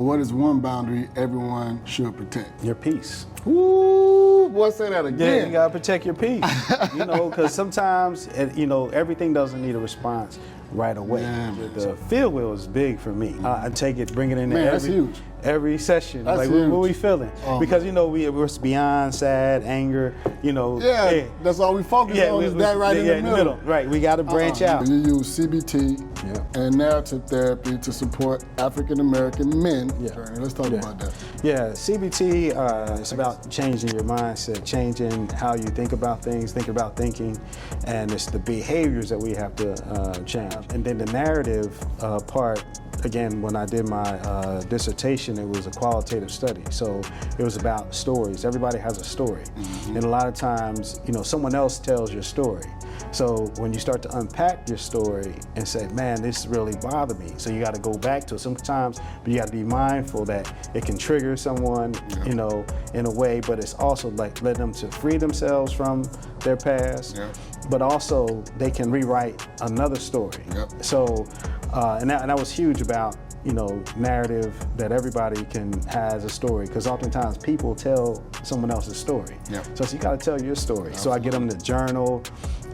What is one boundary everyone should protect? Your peace. Ooh, boy, say that Yeah, again. you gotta protect your peace. Because sometimes, everything doesn't need a response right away. Yeah, the field wheel is big for me. I take it, bring it in Man, that's huge. every session. That's like, huge. what we feeling? Because we're beyond sad, anger. Yeah, that's all we focus on is that right in the middle. Right, we got to branch out. You use CBT and narrative therapy to support African American men. Yeah. Let's talk about that. Yeah, CBT is about changing your mindset, changing how you think about things, think about thinking, and it's the behaviors that we have to change. And then the narrative part, again, when I did my dissertation, it was a qualitative study. So it was about stories. Everybody has a story. Mm-hmm. And a lot of times, someone else tells your story. So when you start to unpack your story and say, man, this really bothered me. So you got to go back to it sometimes, but you got to be mindful that it can trigger someone, in a way, but it's also like letting them to free themselves from their past, but also they can rewrite another story. So, and that was huge about, narrative, that everybody has a story, because oftentimes people tell someone else's story. So you got to tell your story. So I get them to journal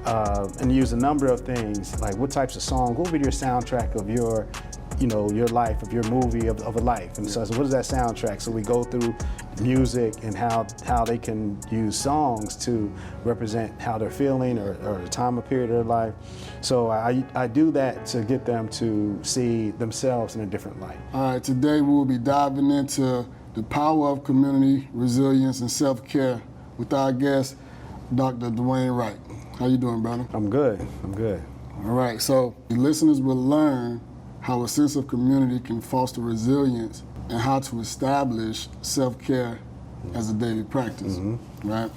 and use a number of things, like what types of songs, what would be your soundtrack of your, your life, of your movie of a life. And so I said, what is that soundtrack? So we go through music and how they can use songs to represent how they're feeling or the time of period of their life. So I do that to get them to see themselves in a different light. All right, today we'll be diving into the power of community, resilience, and self-care with our guest, Dr. Dwayne Wright. How you doing, brother? I'm good. All right, so the listeners will learn how a sense of community can foster resilience and how to establish self-care as a daily practice, right?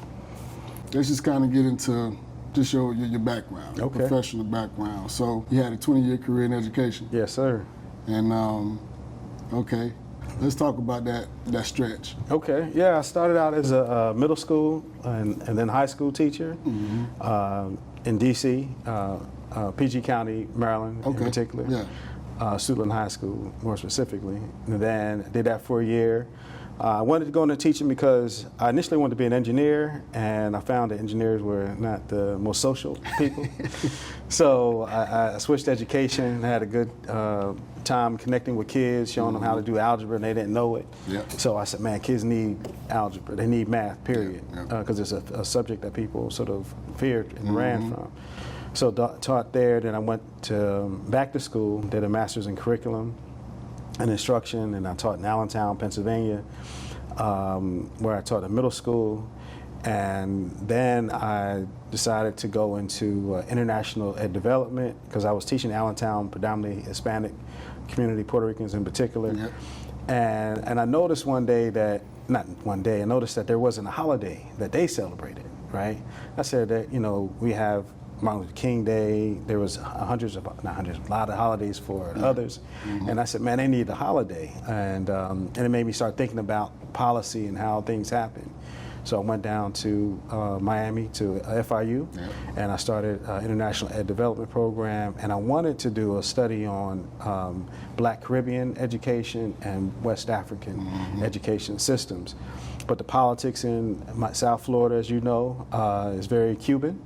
Let's just kind of get into just your background, your professional background. So you had a 20-year career in education. Yes, sir. And let's talk about that stretch. Okay, yeah, I started out as a middle school and then high school teacher in D.C., PG County, Maryland in particular. Suitland High School, more specifically. And then I did that for a year. I wanted to go into teaching because I initially wanted to be an engineer, and I found that engineers were not the most social people. So I switched to education. I had a good time connecting with kids, showing them how to do algebra, and they didn't know it. So I said, man, kids need algebra. They need math, period, because it's a subject that people sort of feared and ran from. So taught there, then I went back to school, did a master's in curriculum and instruction, and I taught in Allentown, Pennsylvania, where I taught in middle school. And then I decided to go into international ed development, because I was teaching Allentown, predominantly Hispanic community, Puerto Ricans in particular. And I noticed I noticed that there wasn't a holiday that they celebrated, right? I said that, we have Martin Luther King Day, there was a lot of holidays for others. And I said, man, they need a holiday. And it made me start thinking about policy and how things happen. So I went down to Miami, to FIU, and I started International Ed Development Program, and I wanted to do a study on Black Caribbean education and West African education systems. But the politics in South Florida, as you know, is very Cuban,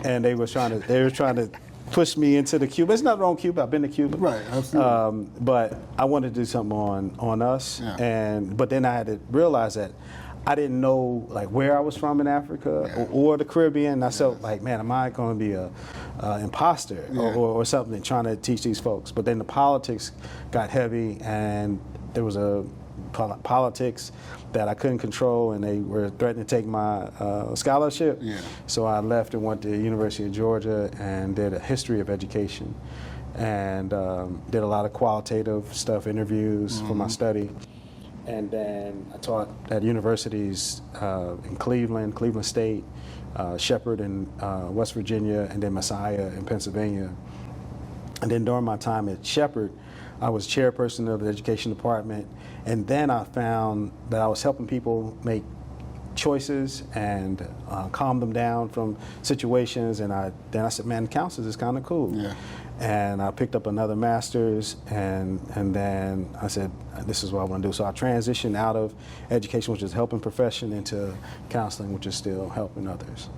and they were trying to push me into the Cuba. There's nothing wrong with Cuba. I've been to Cuba. Right, absolutely. But I wanted to do something on us, but then I had to realize that I didn't know where I was from in Africa or the Caribbean. I felt like, man, am I going to be a imposter or something trying to teach these folks? But then the politics got heavy, and there was a politics that I couldn't control, and they were threatening to take my scholarship. So I left and went to the University of Georgia and did a history of education, and did a lot of qualitative stuff, interviews for my study. And then I taught at universities in Cleveland State, Shepherd in West Virginia, and then Messiah in Pennsylvania. And then during my time at Shepherd, I was chairperson of the education department, and then I found that I was helping people make choices and calm them down from situations, and then I said, man, counselors is kind of cool. And I picked up another master's, and then I said, this is what I want to do. So I transitioned out of education, which is helping profession, into counseling, which is still helping others.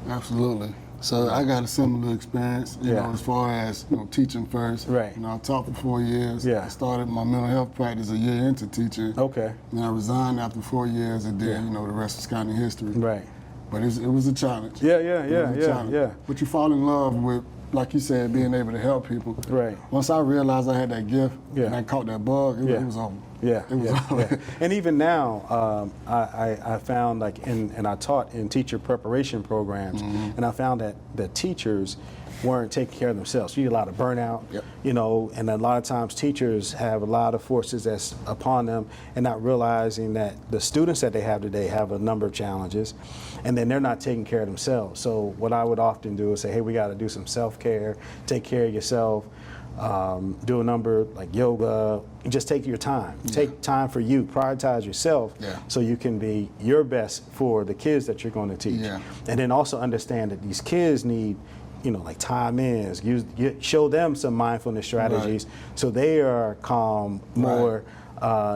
Absolutely. So I got a similar experience, you know, as far as, you know, teaching first. Right. You know, I taught for 4 years. Yeah. I started my mental health practice a year into teaching. Okay. And I resigned after 4 years, and then, you know, the rest is kind of history. Right. But it was a challenge. Yeah. But you fall in love with, like you said, being able to help people. Right. Once I realized I had that gift and I caught that bug, it was over. Yeah, it was over. And even now, I found, like, and I taught in teacher preparation programs, and I found that the teachers weren't taking care of themselves. You get a lot of burnout, you know, and a lot of times teachers have a lot of forces that's upon them, and not realizing that the students that they have today have a number of challenges, and then they're not taking care of themselves. So what I would often do is say, hey, we got to do some self-care, take care of yourself, do a number like yoga, just take your time. Take time for you, prioritize yourself so you can be your best for the kids that you're going to teach. And then also understand that these kids need, you know, like time is, show them some mindfulness strategies so they are calm, more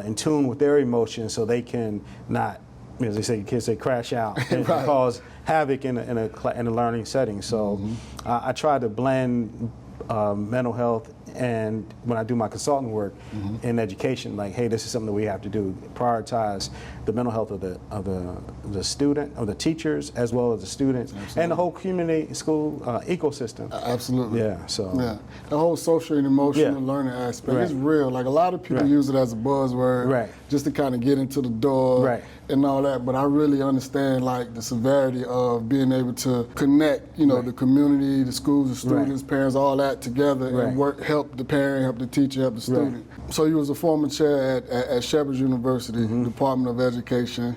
in tune with their emotions, so they can not, as they say, kids say, crash out and cause havoc in a learning setting. So I try to blend mental health, and when I do my consulting work in education, like, hey, this is something that we have to do. Prioritize the mental health of the student, of the teachers, as well as the students, and the whole community school ecosystem. Absolutely. Yeah. So. Yeah, the whole social and emotional learning aspect is real. Like, a lot of people use it as a buzzword, just to kind of get into the door and all that. But I really understand, like, the severity of being able to connect, you know, the community, the schools, the students, parents, all that together and help the parent, help the teacher, help the student. So you was a former chair at Shepherd's University, Department of Education,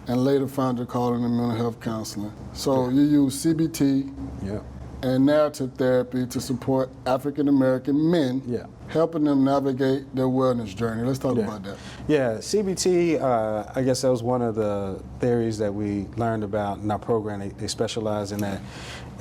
and later founded Calling and Mental Health Counseling. So you use CBT and narrative therapy to support African American men, helping them navigate their wellness journey. Let's talk about that. Yeah, CBT, I guess that was one of the theories that we learned about in our program. They specialize in that.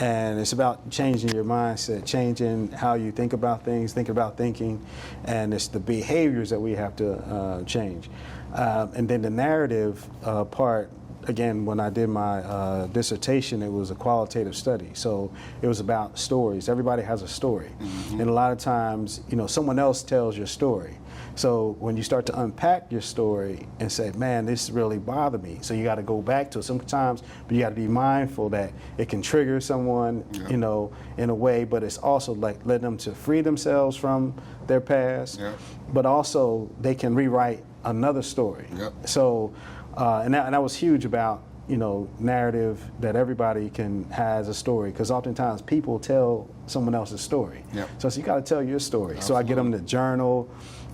And it's about changing your mindset, changing how you think about things, thinking, and it's the behaviors that we have to change. And then the narrative part, again, when I did my dissertation, it was a qualitative study. So it was about stories. Everybody has a story. And a lot of times, you know, someone else tells your story. So when you start to unpack your story and say, man, this really bothered me, so you got to go back to it sometimes, but you got to be mindful that it can trigger someone, you know, in a way, but it's also like letting them to free themselves from their past, but also they can rewrite another story. So, and that was huge about, you know, narrative, that everybody has a story, because oftentimes people tell someone else's story. So you got to tell your story. So I get them to journal,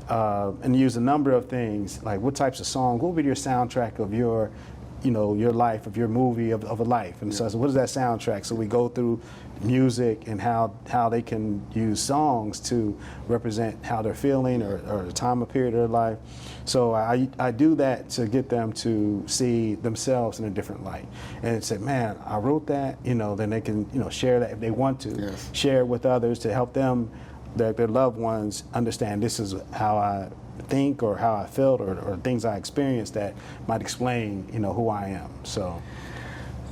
and use a number of things, like what types of songs, what would be your soundtrack of your, you know, your life, of your movie of a life. And so what is that soundtrack? So we go through music and how they can use songs to represent how they're feeling or the time of period of their life. So I do that to get them to see themselves in a different light and say, man, I wrote that, you know, then they can, you know, share that if they want to, share it with others to help them, their loved ones, understand this is how I think or how I felt or things I experienced that might explain, you know, who I am. So,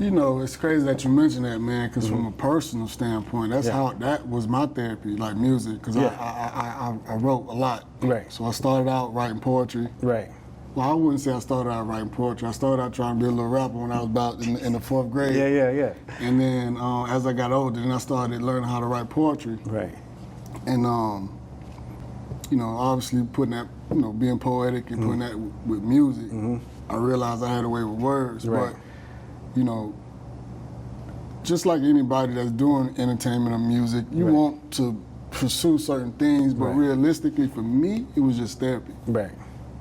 you know, it's crazy that you mentioned that, man, because from a personal standpoint, that's how, that was my therapy, like music, because I wrote a lot. So I started out writing poetry. Well, I wouldn't say I started out writing poetry. I started out trying to be a little rapper when I was about in the 4th grade. And then as I got older, then I started learning how to write poetry. And, you know, obviously putting that, you know, being poetic and putting that with music, I realized I had a way with words. But, you know, just like anybody that's doing entertainment or music, you want to pursue certain things, but realistically for me, it was just therapy.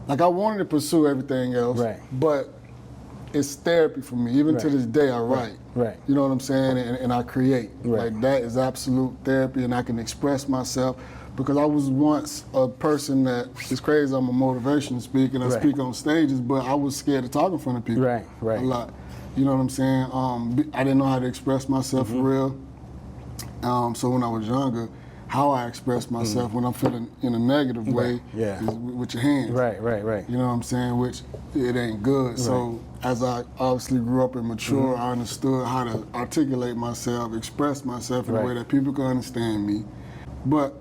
Like, I wanted to pursue everything else, but it's therapy for me. Even to this day, I write. You know what I'm saying? And I create. Like, that is absolute therapy, and I can express myself, because I was once a person that, it's crazy, I'm a motivational speaker and I speak on stages, but I was scared to talk in front of people a lot. You know what I'm saying? I didn't know how to express myself for real. So when I was younger, how I express myself when I'm feeling in a negative way is with your hands. Right. You know what I'm saying? Which it ain't good. So as I obviously grew up and mature, I understood how to articulate myself, express myself in a way that people can understand me. But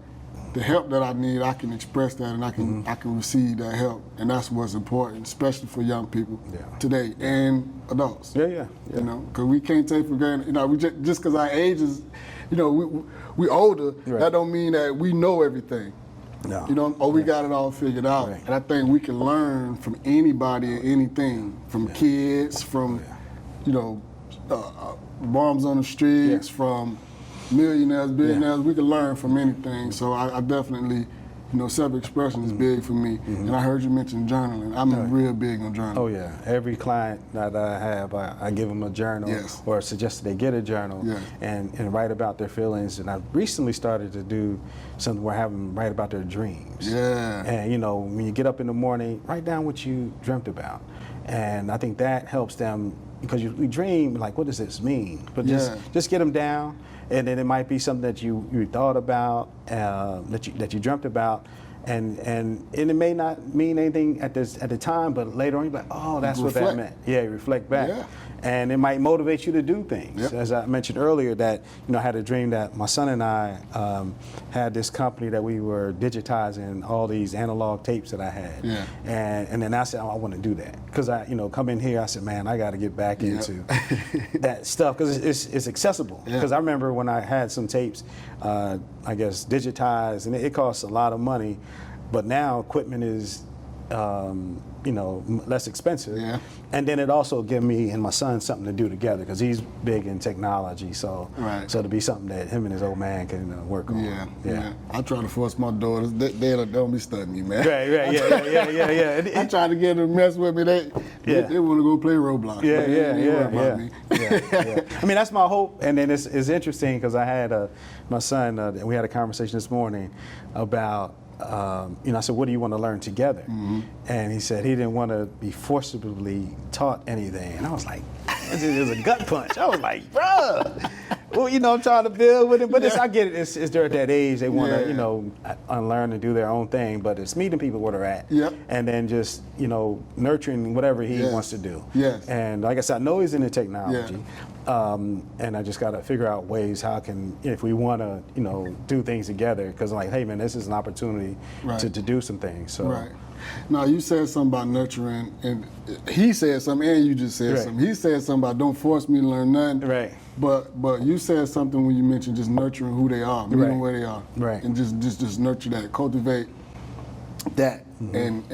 the help that I need, I can express that, and I can receive that help, and that's what's important, especially for young people today and adults. Yeah. You know, because we can't take for granted. You know, we just because our age is, you know, we older. That don't mean that we know everything. No. You know, or we got it all figured out. And I think we can learn from anybody and anything, from kids, from you know, bums on the streets, from millionaires, billionaires. We can learn from anything. So I definitely, you know, self-expression is big for me. And I heard you mention journaling. I'm real big on journaling. Oh yeah, every client that I have, I give them a journal or suggest they get a journal and write about their feelings. And I recently started to do something where I have them write about their dreams. And you know, when you get up in the morning, write down what you dreamt about. And I think that helps them, because we dream like, what does this mean? But just get them down. And then it might be something that you thought about, that you dreamt about, and it may not mean anything at the time, but later on you're like, oh, that's what that meant. Yeah, you reflect back, and it might motivate you to do things. As I mentioned earlier, that I had a dream that my son and I had this company that we were digitizing all these analog tapes that I had, and then I said, oh, I want to do that, because I come in here, I said, man, I got to get back into that stuff, because it's accessible. Because I remember when I had some tapes, I guess digitized, and it costs a lot of money, but now equipment is less expensive. And then it also give me and my son something to do together, because he's big in technology. So so to be something that him and his old man can work on. I try to force my daughters. They don't be studying me, man. Yeah. I try to get them to mess with me. They want to go play Roblox. I mean, that's my hope. And then it's interesting, because I had my son, and we had a conversation this morning about, I said, what do you want to learn together? And he said he didn't want to be forcibly taught anything. And I was like, it was a gut punch. I was like, bruh. Well, I'm trying to build with him, but I get it. It's they're at that age, they want to, unlearn and do their own thing. But it's meeting people where they're at, and then just, nurturing whatever he wants to do. And like I said, I know he's into technology, and I just got to figure out ways how can, if we want to, do things together. Because I'm like, hey man, this is an opportunity to do some things. So. Now, you said something about nurturing, and he said something, and you just said something. He said something about don't force me to learn nothing. But you said something when you mentioned just nurturing who they are, meeting where they are, and just nurture that, cultivate that, and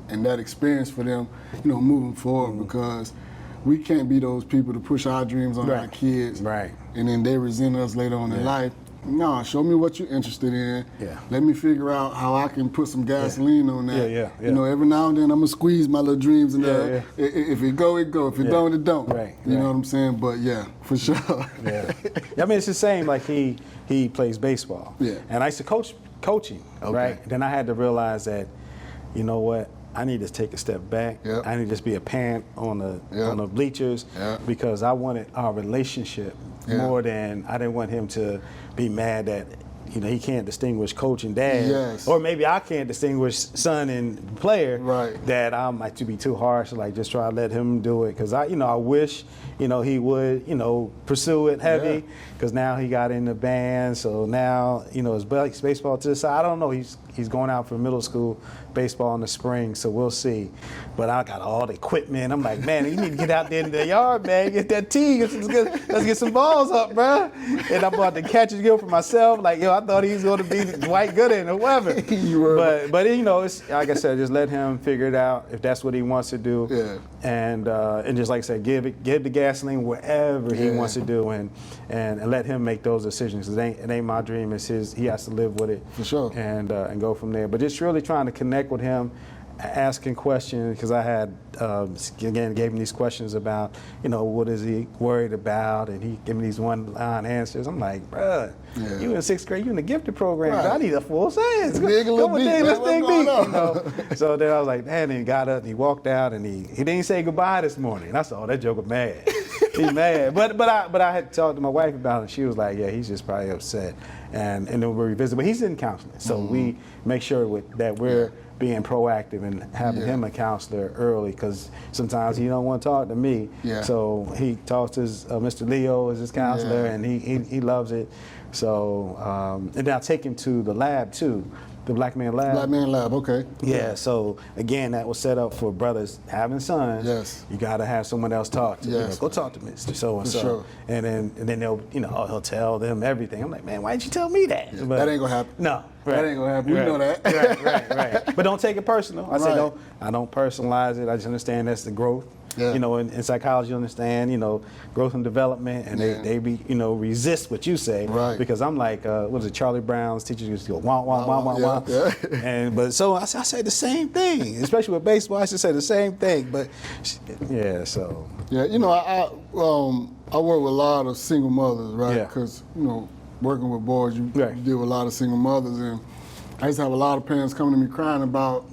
that experience for them, moving forward, because we can't be those people to push our dreams on our kids, and then they resent us later on in life. No, show me what you're interested in. Let me figure out how I can put some gasoline on that. Every now and then I'm gonna squeeze my little dreams in there. If it go, it go. If it don't, it don't. You know what I'm saying? But yeah, for sure. I mean, it's the same. Like he plays baseball. And I used to coaching. Right. Then I had to realize that, you know what? I need to take a step back. I need to just be a parent on the bleachers, because I wanted our relationship more than, I didn't want him to be mad that he can't distinguish coach and dad, or maybe I can't distinguish son and player. That I might be too harsh. Like, just try to let him do it, because I wish he would pursue it heavy, because now he got in the band. So now his baseball to the side. I don't know. He's going out for middle school baseball in the spring, so we'll see. But I got all the equipment. I'm like, man, you need to get out there in the yard, man. Get that tee. Let's get some balls up, bro. And I bought the catcher's gill for myself. Like, I thought he was going to be Dwight Gooden or whoever. But it's like I said, just let him figure it out if that's what he wants to do. And just like I said, give the gasoline wherever he wants to do, and let him make those decisions. It ain't my dream. It's his. He has to live with it. For sure. And go from there. But just really trying to connect with him, asking questions, because I had again gave him these questions about what is he worried about, and he gave me these one-line answers. I'm like, bruh, you in 6th grade, you in the gifted program. I need a full sentence. Let's dig deep. So then I was like, man, and he got up and he walked out, and he didn't say goodbye this morning. And I said, oh, that joker mad. He mad. But I had talked to my wife about it. She was like, yeah, he's just probably upset. And then we'll revisit. But he's in counseling, so we make sure that we're being proactive and having him a counselor early, because sometimes he don't want to talk to me. Yeah. So he talks to Mr. Leo as his counselor, and he loves it. So and then I take him to the lab too. The Black Man Lab. Black Man Lab, okay. Yeah, so again, that was set up for brothers having sons. Yes. You got to have someone else talk to. Yes. You know, go talk to Mr. So-and-so. Sure. And then they'll, he'll tell them everything. I'm like, man, why didn't you tell me that? Yeah, But that ain't going to happen. No. Right. That ain't going to happen. We know that. Right. But don't take it personal. I say, no, I don't personalize it. I just understand that's the growth. Yeah. In psychology, you understand, growth and development, and they resist what you say. Right. Because I'm like, what was it, Charlie Brown's teachers used to go, wah, wah, wah, wah, wah. Yeah. But I say the same thing, especially with baseball, I should say the same thing. But, yeah, so. Yeah, I work with a lot of single mothers, right? Yeah. Because, working with boys, you deal with a lot of single mothers, and I used to have a lot of parents coming to me crying about,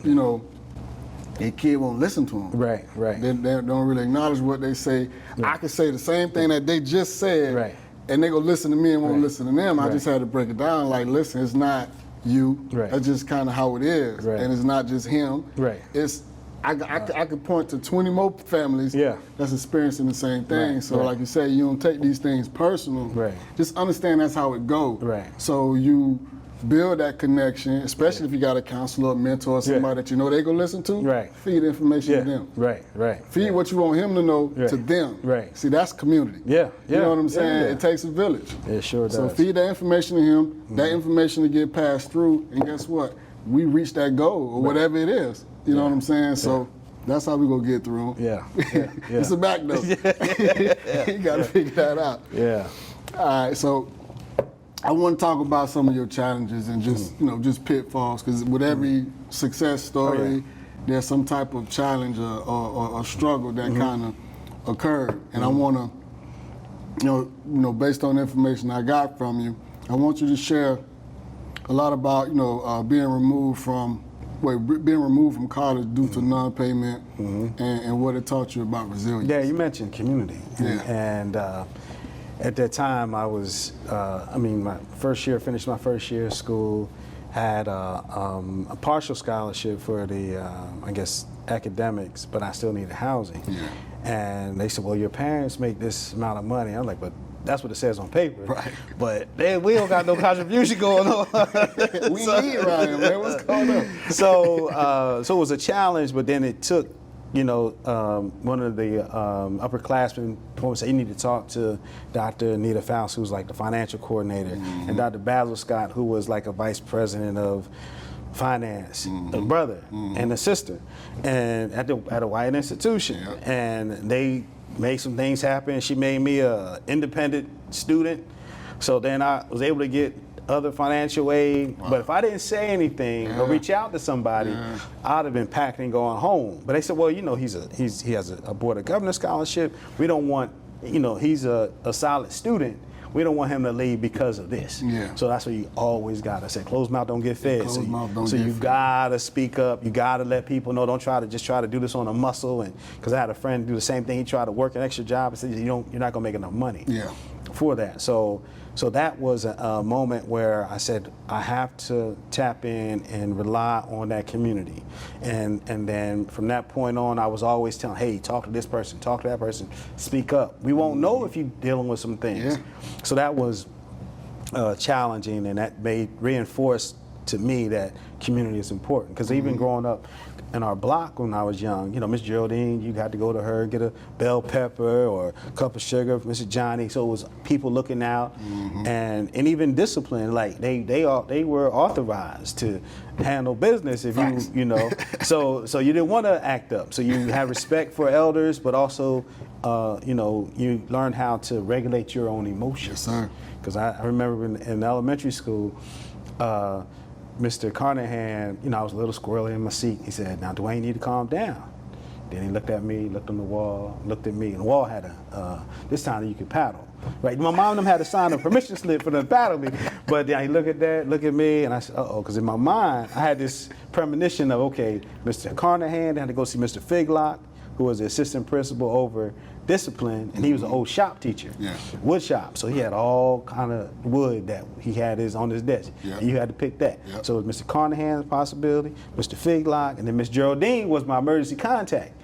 their kid won't listen to them. Right. They don't really acknowledge what they say. Right. I could say the same thing that they just said, and they go listen to me and won't listen to them. I just had to break it down, like, listen, it's not you. Right. That's just kind of how it is. Right. And it's not just him. Right. It's I could point to 20 more families that's experiencing the same thing. Right. So like you say, you don't take these things personal. Right. Just understand that's how it goes. Right. So you build that connection, especially if you got a counselor, a mentor, somebody that they go listen to. Right. Feed information to them. Right. Feed what you want him to know to them. Right. See, that's community. Yeah. You know what I'm saying? Yeah. It takes a village. It sure does. So feed that information to him. That information to get passed through, and guess what? We reach that goal or whatever it is. You know what I'm saying? So that's how we gonna get through them. Yeah. It's a back note. You gotta figure that out. Yeah. All right. So I want to talk about some of your challenges and just just pitfalls, because with every success story, there's some type of challenge or struggle that kind of occurred, and I want to, based on the information I got from you, I want you to share a lot about being removed from college due to non-payment and what it taught you about resilience. Yeah, you mentioned community, and at that time, I was, finished my first year of school, had a partial scholarship for the, academics, but I still needed housing. Yeah. And they said, well, your parents make this amount of money. I'm like, but that's what it says on paper. Right. But we don't got no contribution going on. We need Ryan, man. What's going on? So it was a challenge, but then it took, one of the upperclassmen told me, say, you need to talk to Dr. Anita Faust, who's like the financial coordinator, and Dr. Basil Scott, who was like a vice president of finance, a brother and a sister, and at a white institution. And they made some things happen. She made me a independent student. So then I was able to get other financial aid, but if I didn't say anything or reach out to somebody, I'd have been packing and going home. But they said, well, he has a Board of Governors scholarship. We don't want, he's a solid student. We don't want him to leave because of this. Yeah. So that's what you always gotta say. Closed mouth don't get fed. So you gotta speak up. You gotta let people know. Don't try to do this on a muscle. And because I had a friend do the same thing. He tried to work an extra job and said, you're not gonna make enough money. For that. So that was a moment where I said, I have to tap in and rely on that community. And then from that point on, I was always telling, hey, talk to this person, talk to that person, speak up. We won't know if you're dealing with some things. Yeah. So that was challenging, and that reinforced to me that community is important. Because even growing up in our block when I was young, Miss Geraldine, you had to go to her, get a bell pepper or a cup of sugar from Mr. Johnny. So it was people looking out, and even discipline. Like they were authorized to handle business if you So you didn't want to act up. So you had respect for elders, but also you learned how to regulate your own emotions. Yes, sir. Because I remember in elementary school, Mr. Carnahan, I was a little squirrely in my seat. He said, now, Dwayne, you need to calm down. Then he looked at me, looked on the wall, looked at me, and the wall had this time you could paddle. Right? My mom and them had to sign a permission slip for them to paddle me. But then he look at me, and I said, uh-oh, because in my mind, I had this premonition of, okay, Mr. Carnahan, I had to go see Mr. Figlock, who was the assistant principal over discipline, and he was an old shop teacher, wood shop. So he had all kind of wood that he had on his desk. And you had to pick that. So it was Mr. Carnahan's possibility, Mr. Figlock, and then Miss Geraldine was my emergency contact.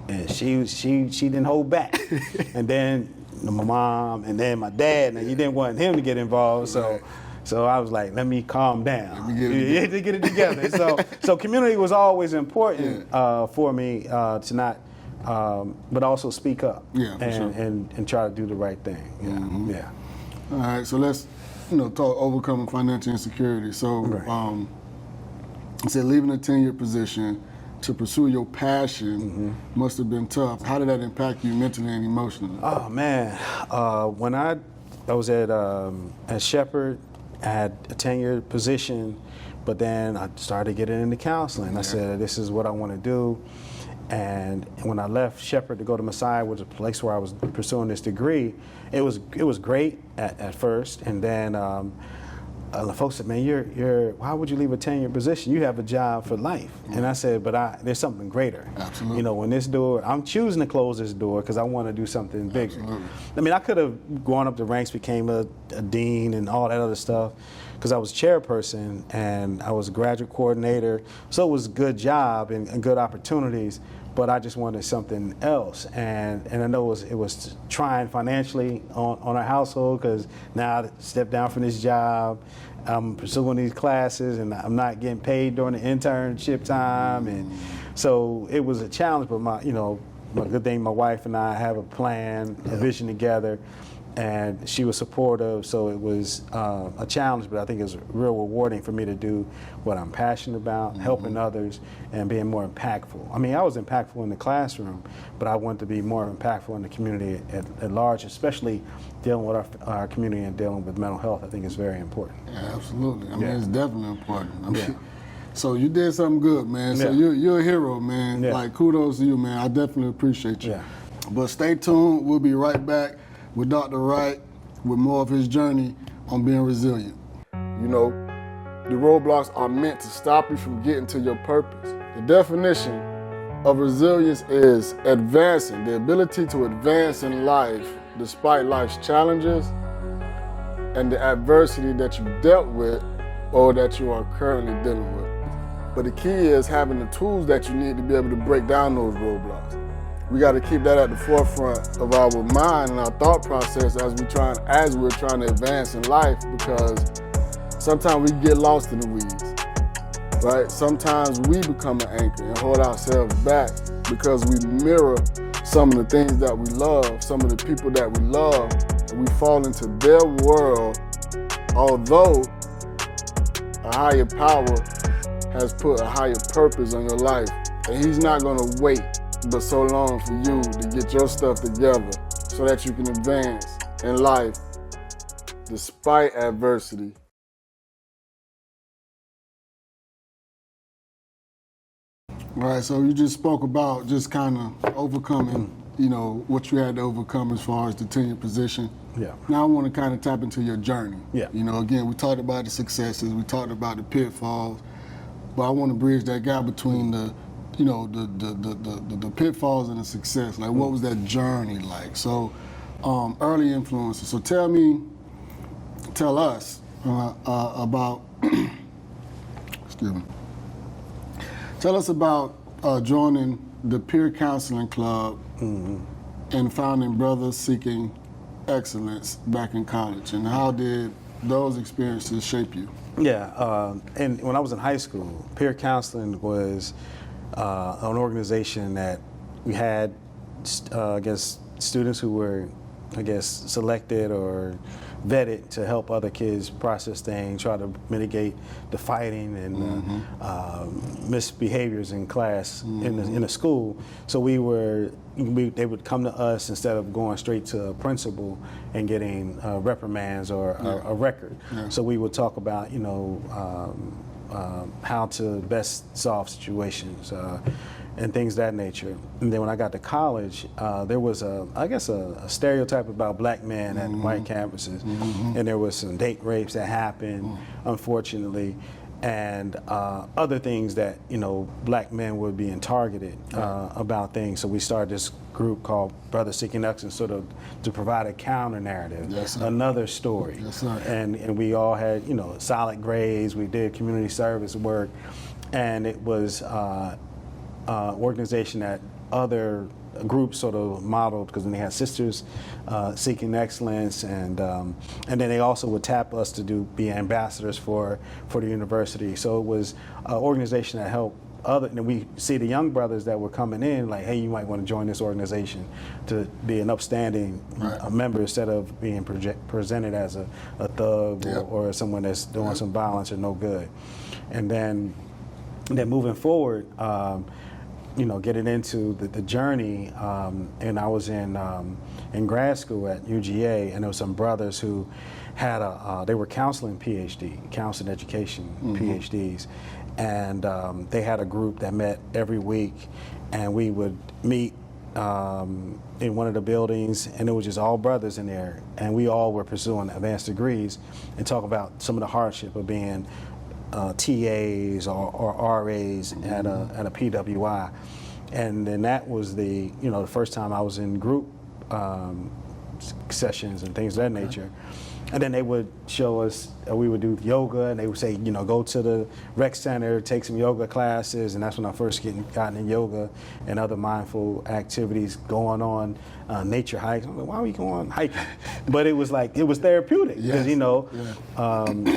And she didn't hold back. And then my mom, and then my dad, and you didn't want him to get involved. So I was like, let me calm down. You had to get it together. So community was always important for me to not, but also speak up and try to do the right thing. All right, so let's talk overcoming financial insecurity. So you said leaving a tenured position to pursue your passion must have been tough. How did that impact you mentally and emotionally? Oh man, when I was at Shepherd, I had a tenured position, but then I started getting into counseling. I said, this is what I want to do. And when I left Shepherd to go to Messiah, which was a place where I was pursuing this degree, it was great at first. And then folks said, man, why would you leave a tenured position? You have a job for life. And I said, but there's something greater. Absolutely. When this door, I'm choosing to close this door because I want to do something bigger. Absolutely. I mean, I could have gone up the ranks, became a dean and all that other stuff, because I was chairperson and I was a graduate coordinator. So it was a good job and good opportunities, but I just wanted something else. And I know it was trying financially on our household, because now I stepped down from this job. I'm pursuing these classes and I'm not getting paid during the internship time. And so it was a challenge, but my good thing, my wife and I have a plan, a vision together, and she was supportive. So it was a challenge, but I think it was real rewarding for me to do what I'm passionate about, helping others and being more impactful. I mean, I was impactful in the classroom, but I want to be more impactful in the community at large, especially dealing with our community and dealing with mental health. I think is very important. Yeah, absolutely. I mean, it's definitely important. So you did something good, man. So you're a hero, man. Like, kudos to you, man. I definitely appreciate you. But stay tuned. We'll be right back with Dr. Wright with more of his journey on being resilient. The roadblocks are meant to stop you from getting to your purpose. The definition of resilience is advancing, the ability to advance in life despite life's challenges and the adversity that you've dealt with or that you are currently dealing with. But the key is having the tools that you need to be able to break down those roadblocks. We got to keep that at the forefront of our mind and our thought process as we're trying to advance in life, because sometimes we get lost in the weeds, right? Sometimes we become an anchor and hold ourselves back because we mirror some of the things that we love, some of the people that we love, and we fall into their world, although a higher power has put a higher purpose on your life, and he's not going to wait but so long for you to get your stuff together so that you can advance in life despite adversity. Right, so you just spoke about just kind of overcoming, what you had to overcome as far as the tenured position. Now I want to kind of tap into your journey. Again, we talked about the successes, we talked about the pitfalls, but I want to bridge that gap between the pitfalls and the success. Like, what was that journey like? So, early influences. So tell us about, excuse me. Tell us about joining the peer counseling club and founding Brothers Seeking Excellence back in college. And how did those experiences shape you? And when I was in high school, peer counseling was an organization that we had, students who were, selected or vetted to help other kids process things, try to mitigate the fighting and misbehaviors in class in the school. So they would come to us instead of going straight to a principal and getting reprimands or a record. So we would talk about, how to best solve situations. and things of that nature. And then when I got to college, there was a stereotype about black men at white campuses, and there was some date rapes that happened, unfortunately, and other things that black men were being targeted about things. So we started this group called Brothers Seeking Excellence, sort of to provide a counter narrative, another story. And we all had solid grades. We did community service work, and it was organization that other groups sort of modeled, because then they had Sisters Seeking Excellence, and then they also would tap us to be ambassadors for the university. So it was an organization that helped and we see the young brothers that were coming in like, hey, you might want to join this organization to be an upstanding member, instead of being presented as a thug or someone that's doing some violence or no good. And then moving forward, getting into the journey, and I was in grad school at UGA, and there were some brothers who had they were counseling education PhDs, and they had a group that met every week, and we would meet in one of the buildings, and it was just all brothers in there, and we all were pursuing advanced degrees, and talk about some of the hardship of being TAs or RAs at a PWI. And then that was the first time I was in group sessions and things of that nature. And then they would show us, we would do yoga, and they would say, go to the rec center, take some yoga classes, and that's when I first gotten in yoga and other mindful activities, going on nature hikes. I'm like, why are we going hiking? But it was therapeutic, because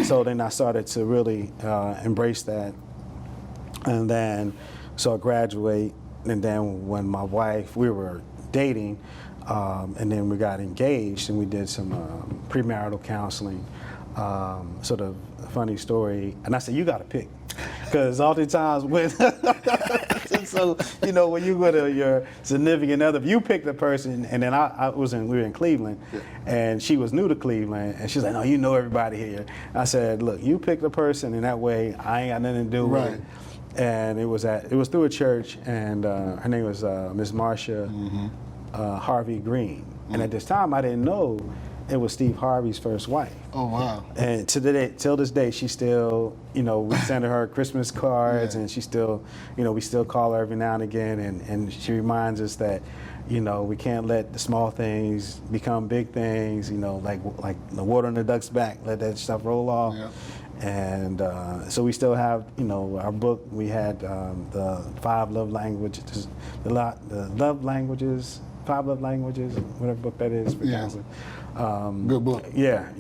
so then I started to really embrace that, and then so I graduate, and then when my wife, we were dating. And then we got engaged, and we did some premarital counseling. Sort of funny story. And I said, you got to pick, because oftentimes when when you go to your significant other, if you pick the person, and then we were in Cleveland, and she was new to Cleveland, and she's like, no, you know everybody here. I said, look, you pick the person, and that way I ain't got nothing to do with it. And it was through a church, and her name was Miss Marcia. Harvey Green, and at this time I didn't know it was Steve Harvey's first wife. Oh wow! And till this day, she still, we send her Christmas cards, and she still, we still call her every now and again, and she reminds us that, we can't let the small things become big things. Like the water on the duck's back, let that stuff roll off. Yeah. And so we still have, our book. We had the 5 love languages, the love languages. 5 love languages, whatever book that is for counseling. Good book. Yeah,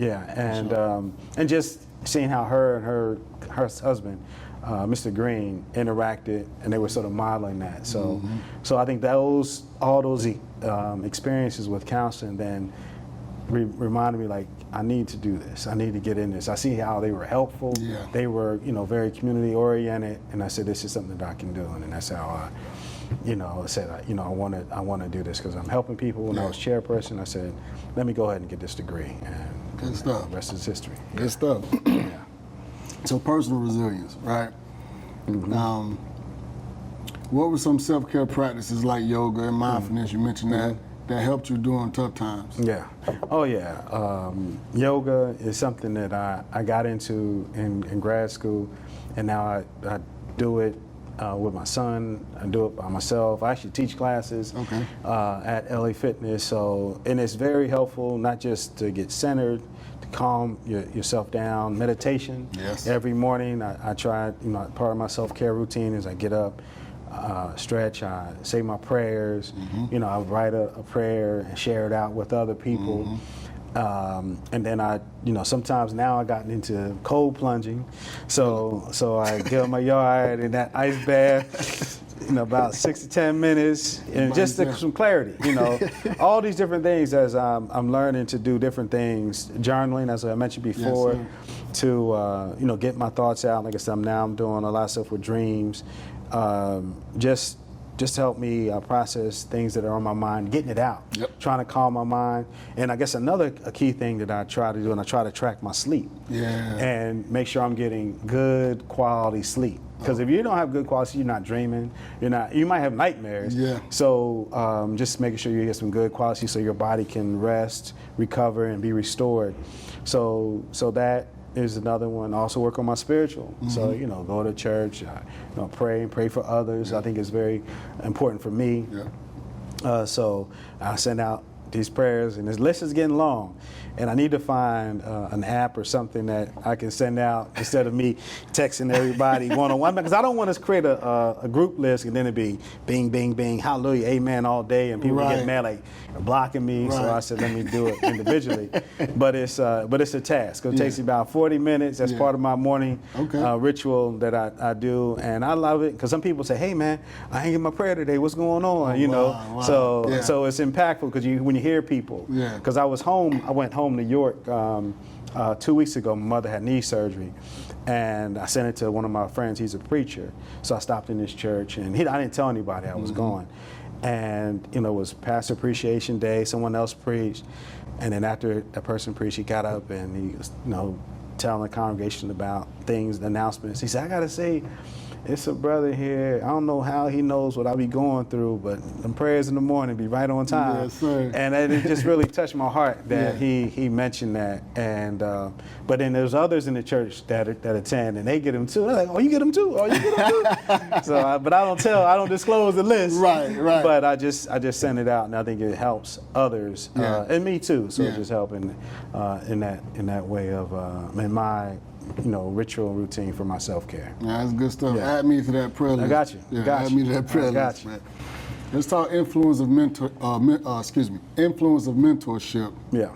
and just seeing how her and her husband, Mr. Green, interacted, and they were sort of modeling that. So, so I think all those experiences with counseling then reminded me, like, I need to do this. I need to get in this. I see how they were helpful. Yeah. They were, very community oriented, and I said, this is something that I can do, and that's how I said, I want to do this, because I'm helping people. When I was chairperson, I said, let me go ahead and get this degree, and good stuff. The rest is history. Good stuff. So personal resilience, right? What were some self-care practices like yoga and mindfulness? You mentioned that helped you during tough times. Yeah. Oh yeah. Yoga is something that I got into in grad school, and now I do it with my son. I do it by myself. I actually teach classes at LA Fitness. And it's very helpful, not just to get centered, to calm yourself down. Meditation. Yes. Every morning I try. Part of my self-care routine is I get up, stretch, I say my prayers. I write a prayer and share it out with other people. And then I, sometimes now I gotten into cold plunging, so I get in my yard in that ice bath, about 6 to 10 minutes, and just some clarity, all these different things as I'm learning to do different things, journaling, as I mentioned before, to get my thoughts out. Like I said, I'm doing a lot of stuff with dreams, just help me process things that are on my mind, getting it out, trying to calm my mind. And I guess a key thing that I try to do, and I try to track my sleep, and make sure I'm getting good quality sleep. Because if you don't have good quality, you're not dreaming. You might have nightmares. Yeah. So just making sure you get some good quality so your body can rest, recover, and be restored. So that is another one. Also work on my spiritual. So, go to church, pray for others. I think it's very important for me. So I send out these prayers, and this list is getting long, and I need to find an app or something that I can send out instead of me texting everybody one-on-one, because I don't want to create a group list and then it be bing, bing, bing, hallelujah, amen all day, and people get mad like you're blocking me. So I said, let me do it individually. But it's a task. It takes about 40 minutes. That's part of my morning ritual that I do, and I love it because some people say, hey man, I ain't get my prayer today. What's going on? So it's impactful because when you hear people. Because I went home to York 2 weeks ago. My mother had knee surgery, and I sent it to one of my friends. He's a preacher, so I stopped in this church, and I didn't tell anybody I was going. And it was Pastor Appreciation Day. Someone else preached, and then after that person preached, he got up and he was telling the congregation about things, the announcements. He said, I gotta say, it's a brother here. I don't know how he knows what I be going through, but them prayers in the morning be right on time. Yes, sir. And it just really touched my heart that he mentioned that. And but then there's others in the church that attend, and they get them too. They're like, oh, you get them too? Oh, you get them too? So, but I don't disclose the list. Right. But I just send it out, and I think it helps others and me too. So it's just helping in that way of in my ritual routine for my self-care. That's good stuff. Add me to that prayer list. I got you. Add me to that prayer list. Man. Let's talk influence of mentorship. Yeah.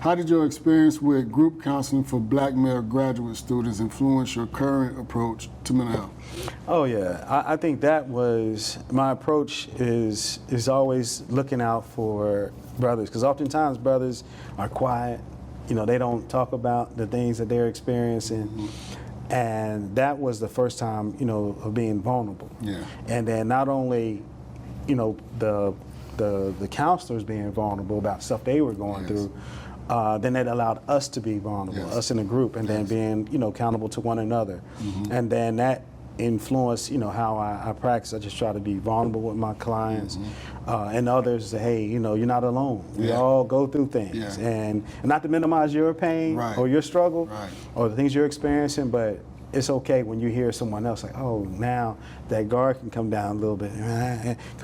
How did your experience with group counseling for Black male graduate students influence your current approach to mental health? Oh yeah, I think that was my approach. Is always looking out for brothers, because oftentimes brothers are quiet. They don't talk about the things that they're experiencing. And that was the first time, of being vulnerable. And then not only, the counselors being vulnerable about stuff they were going through, then it allowed us to be vulnerable, us in a group, and then being, accountable to one another. And then that influence, how I practice. I just try to be vulnerable with my clients, and others say, hey, you're not alone. We all go through things, and not to minimize your pain or your struggle or the things you're experiencing, but it's okay when you hear someone else like, oh, now that guard can come down a little bit.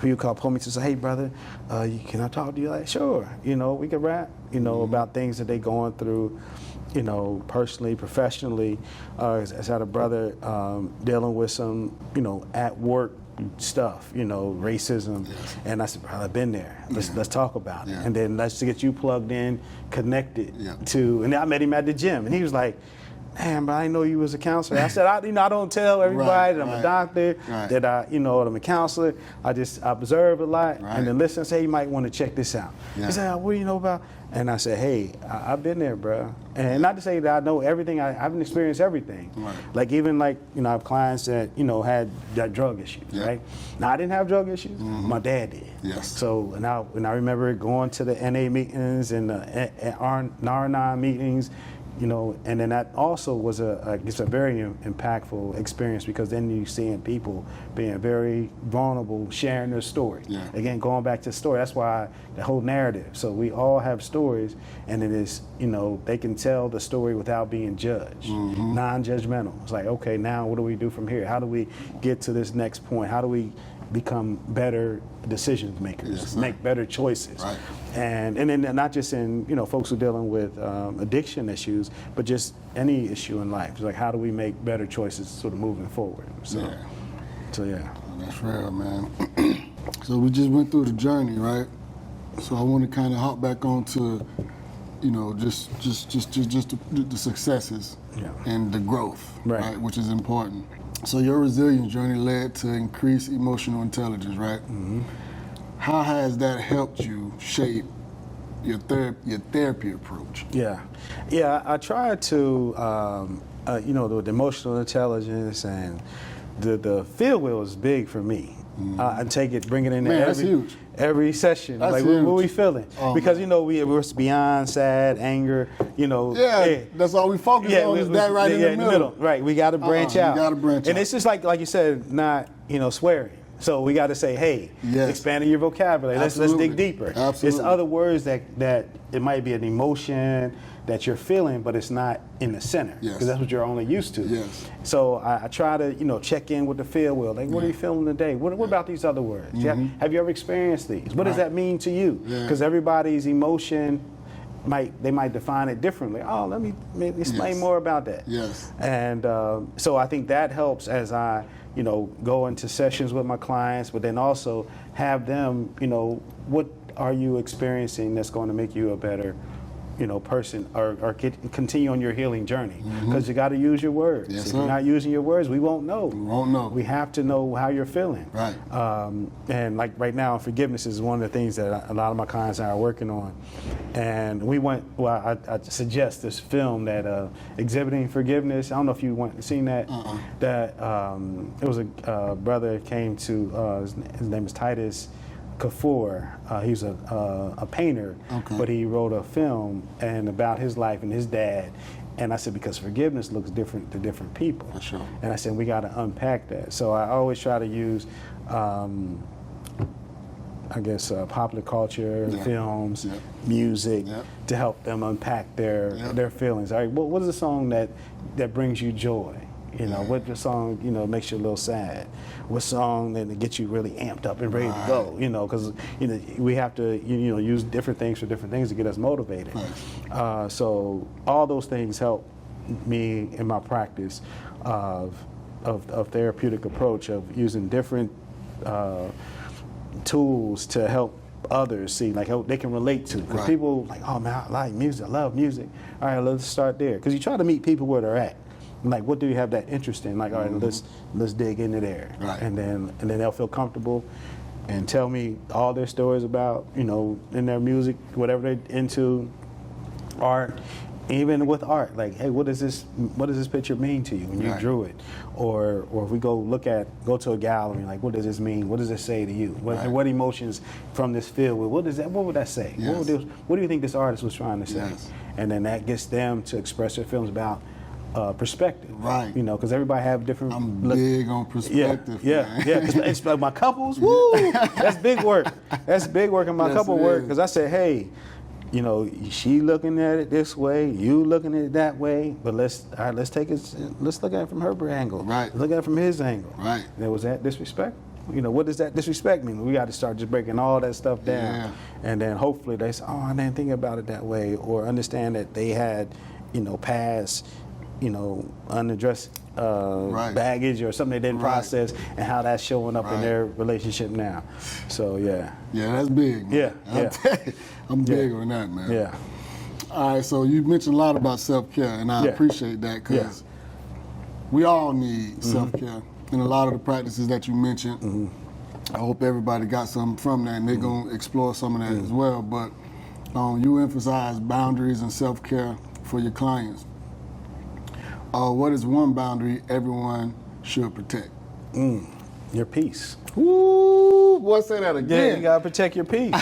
You pull me to say, hey brother, can I talk to you? Like, sure, we can rap, about things that they're going through, personally, professionally. I had a brother dealing with some, at work stuff, racism, and I said, brother, I've been there. Let's talk about it, and then let's get you plugged in, connected to. And then I met him at the gym, and he was like, man, but I didn't know you was a counselor. I said, I don't tell everybody that I'm a doctor, that that I'm a counselor. I just observe a lot and then listen and say, you might want to check this out. He said, what do you know about? And I said, hey, I've been there, bro. And not to say that I know everything, I haven't experienced everything. Like even I have clients that, had drug issues, right? Now I didn't have drug issues, my dad did. So, and I remember going to the NA meetings and the R9 meetings, and then that also was a very impactful experience, because then you're seeing people being very vulnerable, sharing their story. Again, going back to the story, that's why the whole narrative. So we all have stories, and it is, they can tell the story without being judged, non-judgmental. It's like, okay, now what do we do from here? How do we get to this next point? How do we become better decision makers, make better choices? And then not just in, folks who are dealing with addiction issues, but just any issue in life. It's like, how do we make better choices sort of moving forward? So yeah. That's real, man. So we just went through the journey, right? So I want to kind of hop back on to, just the successes and the growth, right? Which is important. So your resilience journey led to increased emotional intelligence, right? How has that helped you shape your therapy approach? I try to, the emotional intelligence and the field wheel is big for me. and take it, bring it in Man, that's huge. every session. That's like, huge. what are we feeling? Because, we're beyond sad, anger, Yeah, that's all we focus on is that right in the middle. Right, we got to branch out. We got to branch out. And it's just like you said, not, swearing. So we got to say, hey, expanding your vocabulary. Let's dig deeper. Absolutely. It's other words that it might be an emotion that you're feeling, but it's not in the center because that's what you're only used to. Yes. So I try to check in with the field wheel. Like, what are you feeling today? What about these other words? Have you ever experienced these? What does that mean to you? Because everybody's emotion they might define it differently. Oh, let me explain more about that. Yes. And so I think that helps as I go into sessions with my clients, but then also have them, what are you experiencing that's going to make you a better, person or continue on your healing journey? Because you got to use your words. Yes, if you're not using your words, we won't know. We won't know. We have to know how you're feeling. Right. And like right now, forgiveness is one of the things that a lot of my clients are working on. And I suggest this film that Exhibiting Forgiveness. I don't know if you seen that. That it was a brother came to, his name is Titus Kafour. He's a painter, but he wrote a film and about his life and his dad. And I said, because forgiveness looks different to different people. For sure. And I said, we got to unpack that. So I always try to use, popular culture, films, music, to help them unpack their feelings. All right, what is a song that brings you joy? What the song, makes you a little sad? What song that gets you really amped up and ready to go? Because, we have to, use different things for different things to get us motivated. Right. So all those things help me in my practice of therapeutic approach of using different tools to help others see, like, how they can relate to. Because people like, oh man, I like music, I love music. All right, let's start there. Because you try to meet people where they're at. Like, what do you have that interest in? Like, all right, let's dig into there, and then they'll feel comfortable and tell me all their stories about in their music, whatever they're into, art. Even with art, like, hey, what does this picture mean to you when you drew it? Or if we go to a gallery, like, what does this mean? What does it say to you? What emotions from this field? What would that say? Yes. What do you think this artist was trying to say? Yes. And then that gets them to express their feelings about perspective, right? Because everybody have different. I'm big on perspective. Yeah. It's like my couples. Woo, that's big work. That's big work in my couple work. Because I said, hey, she looking at it this way, you looking at it that way, but let's look at it from her angle. Right. Look at it from his angle. Right. There was that disrespect. What does that disrespect mean? We got to start just breaking all that stuff down, and then hopefully they say, oh, I didn't think about it that way, or understand that they had, past. Unaddressed baggage or something they didn't process, and how that's showing up in their relationship now. So yeah, that's big, man. I'm big on that, man. Yeah. All right, so you mentioned a lot about self-care, and I appreciate that, because we all need self-care, and a lot of the practices that you mentioned, I hope everybody got something from that, and they're going to explore some of that as well. But you emphasize boundaries and self-care for your clients. What is one boundary everyone should protect? Your peace. Ooh, boy, say that again. Yeah, you gotta protect your peace.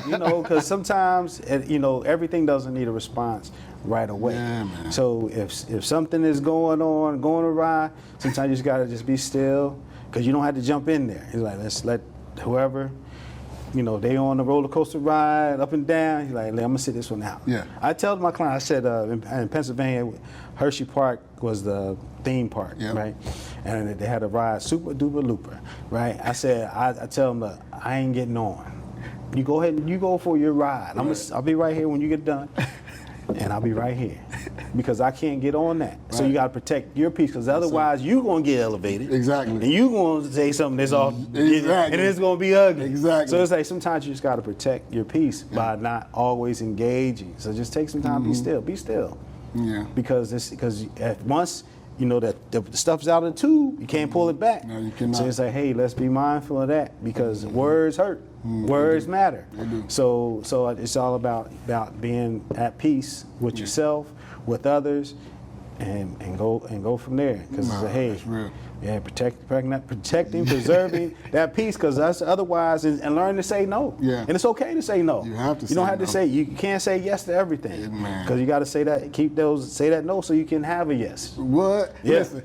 Because sometimes, everything doesn't need a response right away. Yeah, man. So if something is going awry, sometimes you just gotta be still, because you don't have to jump in there. It's like, let's let whoever, they on the roller coaster ride up and down. You're like, I'm gonna sit this one out. Yeah. I tell my client, I said in Pennsylvania, Hershey Park was the theme park, right? And they had a ride, Super Duper Looper, right? I said, I tell them, look, I ain't getting on. You go ahead and you go for your ride. I'll be right here when you get done. And I'll be right here, because I can't get on that. Right. So you got to protect your peace, because otherwise you're going to get elevated. Exactly. And you're going to say something that's off, and it's going to be ugly. Exactly. So it's like sometimes you just got to protect your peace by not always engaging. So just take some time, be still. Be still. Yeah. Because once that the stuff's out of the tube, you can't pull it back. No, you cannot. So it's like, hey, let's be mindful of that, because words hurt. Words matter. So it's all about being at peace with yourself, with others, and go from there. Because hey, that's real. Yeah, protecting, preserving that peace, because that's otherwise, and learn to say no. Yeah. And it's okay to say no. You have to. You don't have to say. You can't say yes to everything. Because you got to say that. Say that no, so you can have a yes. What? Yeah. Listen,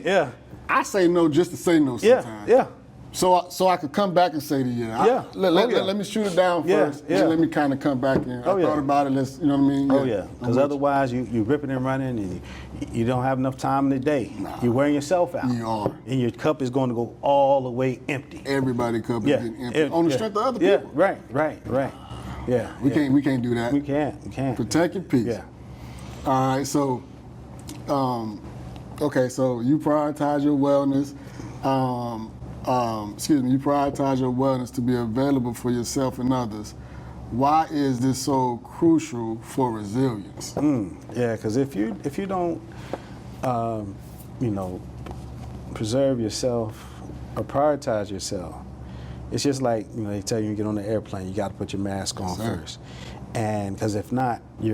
Yeah. I say no just to say no sometimes. Yeah. So I could come back and say to you. Let me shoot it down first. Yeah. And let me kind of come back in. I thought about it. Let's, you know what I mean? Oh yeah. Because otherwise you ripping and running, and you don't have enough time in the day. Nah. You're wearing yourself out. You are. And your cup is going to go all the way empty. Everybody's cup is getting empty on the strength of other people. Yeah. Right. Yeah. We can't do that. We can't. Protect your peace. Yeah. All right. So, okay. So you prioritize your wellness. You prioritize your wellness to be available for yourself and others. Why is this so crucial for resilience? Yeah, because if you don't, preserve yourself or prioritize yourself, it's just like they tell you get on the airplane, you got to put your mask on first. And because if not, you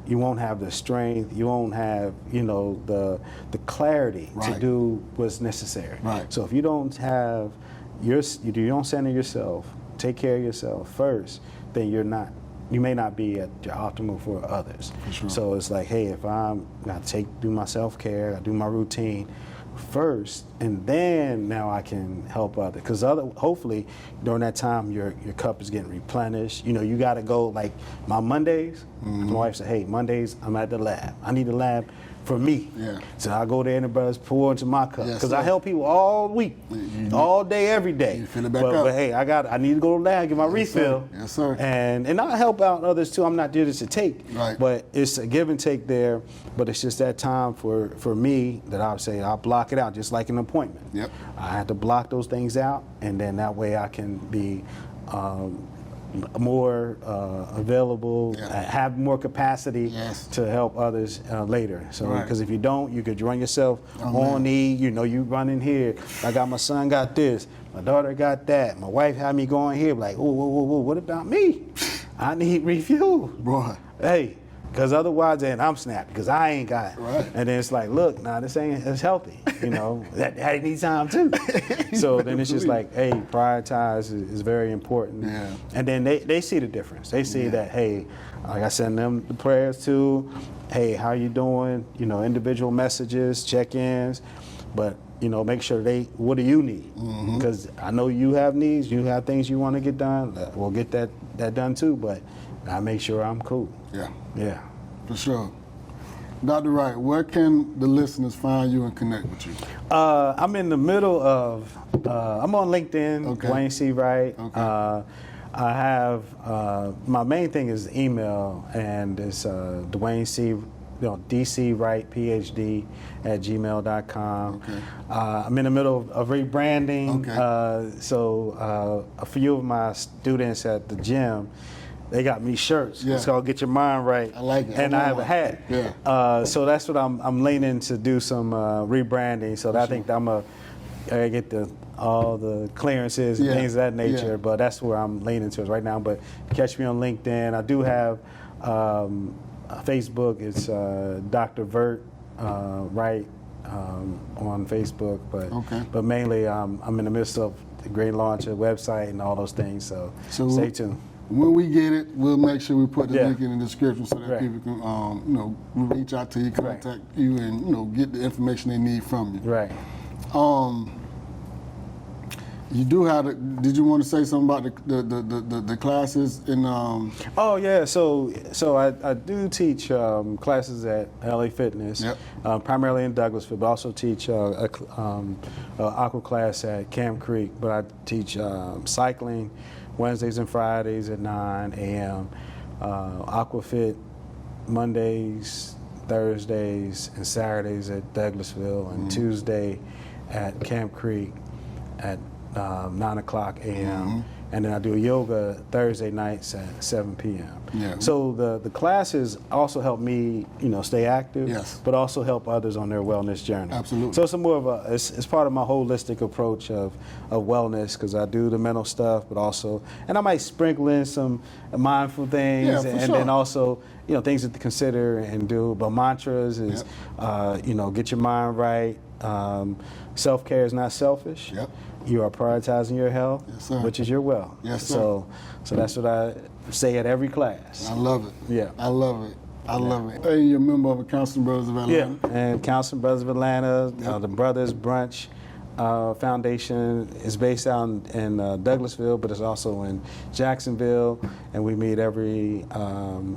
won't have the strength, you won't have the clarity to do what's necessary. Right. So if you don't have you don't center yourself, take care of yourself first, then you may not be at your optimal for others. For sure. So it's like, hey, if I'm gonna do my self-care, I do my routine first, and then now I can help others. Because hopefully during that time your cup is getting replenished. You got to go, like my Mondays. My wife said, hey, Mondays I'm at the lab. I need the lab for me. Yeah. So I go there and the brothers pour into my cup. Yes, Because I help people all week, all day, every day. You fill it back up. But hey, I need to go to the lab, get my refill. Sir. Yes, sir. And I help out others too. I'm not there just to take. Right. But it's a give and take there. But it's just that time for me that I would say I'll block it out, just like an appointment. Yep. I have to block those things out, and then that way I can be more available, have more capacity to help others later. So, because if you don't, you could run yourself on need. You running here. I got my son got this, my daughter got that, my wife had me going here. Like, whoa, what about me? I need refuel. Boy. Hey. Because otherwise, then I'm snapped because I ain't got it. Right. And then it's like, look, this ain't as healthy. That needs time too. So then it's just like, hey, prioritize is very important. Yeah. And then they see the difference. They see that, hey, like I send them the prayers too. Hey, how you doing? Individual messages, check-ins, but make sure what do you need? Because I know you have needs, you have things you want to get done. We'll get that done too, but I make sure I'm cool. Yeah. For sure. Dr. Wright, where can the listeners find you and connect with you? I'm in the middle of, I'm on LinkedIn, Dwayne C. Wright. Okay. I have, my main thing is email, and it's Dwayne C. DC Wright, PhD @gmail.com. Okay. I'm in the middle of rebranding. Okay. So a few of my students at the gym, they got me shirts. Yeah. It's called Get Your Mind Right. I like it. And I have a hat. Yeah. So that's what I'm leaning to do some rebranding. So I think I get all the clearances and things of that nature. Yeah. But that's where I'm leaning to right now. But catch me on LinkedIn. I do have Facebook. It's Dr. Vert Wright on Facebook. But mainly I'm in the midst of the great launch of the website and all those things. So stay tuned. When we get it, we'll make sure we put the link in the description so that people can, reach out to you, contact you, and get the information they need from you. Right. You do have to. Did you want to say something about the classes in? Oh yeah, so I do teach classes at LA Fitness, primarily in Douglasville, but also teach aqua class at Camp Creek. But I teach cycling Wednesdays and Fridays at 9 a.m. Aquafit Mondays, Thursdays, and Saturdays at Douglasville, and Tuesday at Camp Creek at 9 o'clock a.m. and then I do yoga Thursday nights at 7 p.m. Yeah. So the classes also help me, stay active, yes, but also help others on their wellness journey. Absolutely. So it's more of it's part of my holistic approach of wellness, because I do the mental stuff, but also, and I might sprinkle in some mindful things, and sure. then also, things to consider and do. But mantras is, get your mind right. Self-care is not selfish. Yep. You are prioritizing your health, yes, sir. which is your wealth. Yes, sir. So that's what I say at every class. I love it. Yeah. I love it. I love it. Hey, you're a member of the Counseling Brothers of Atlanta. Yeah, and Counseling Brothers of Atlanta, Yep. the Brothers Brunch Foundation is based out in Douglasville, but it's also in Jacksonville, and we meet every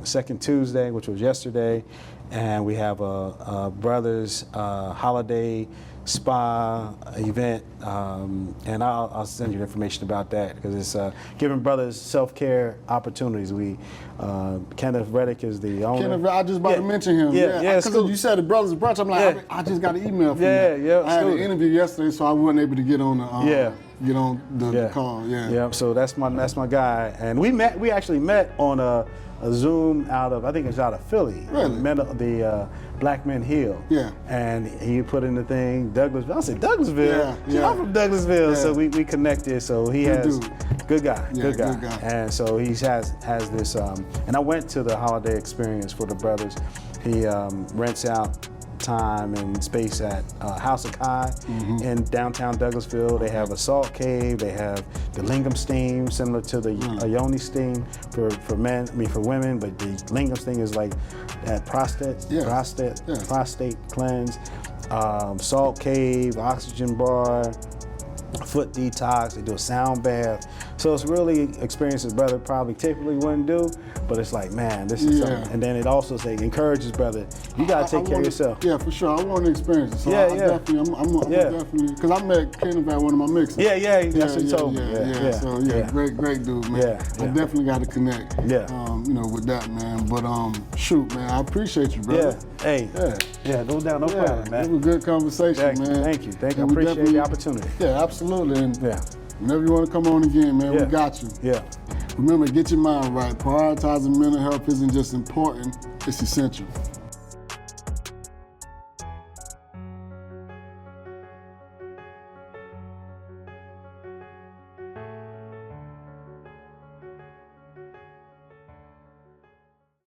second Tuesday, which was yesterday, and we have a Brothers holiday spa event, and I'll send you the information about that, because it's giving brothers self-care opportunities. We Kenneth Reddick is the owner. Kenneth, I just about to mention him. Yeah, Because cool. you said the Brothers Brunch, I'm like, I just got an email from you. Yeah, I had an interview yesterday, so I wasn't able to get on the call. Yeah. So that's my guy, and we actually met on a Zoom I think it's out of Philly. Really? The Black Men Heal. Yeah. And he put in the thing, Douglasville. I said, Douglasville? Yeah. I'm from Douglasville. Yeah. So we connected. So he Good has, dude. good guy. And so he has this, and I went to the holiday experience for the brothers. He rents out time and space at House of Kai in downtown Douglasville. They have a salt cave. They have the lingam steam, similar to the yoni steam for women. But the lingam steam is like that prostate cleanse, salt cave, oxygen bar, foot detox. They do a sound bath. So it's really experiences brother probably typically wouldn't do, but it's like, man, this is something. And then it also encourages brother, you gotta take care of yourself. Yeah, for sure. I want to experience it. So I'm definitely, because I met Kenneth at one of my mixes. That's what he told me. So great dude, man. I definitely got to connect. With that, man. But shoot, man, I appreciate you, brother. Go down, no problem, man. It was a good conversation, man. Thank you. I appreciate the opportunity. Yeah, absolutely. And whenever you want to come on again, man, we got you. Yeah. Remember, get your mind right. Prioritizing mental health isn't just important, it's essential.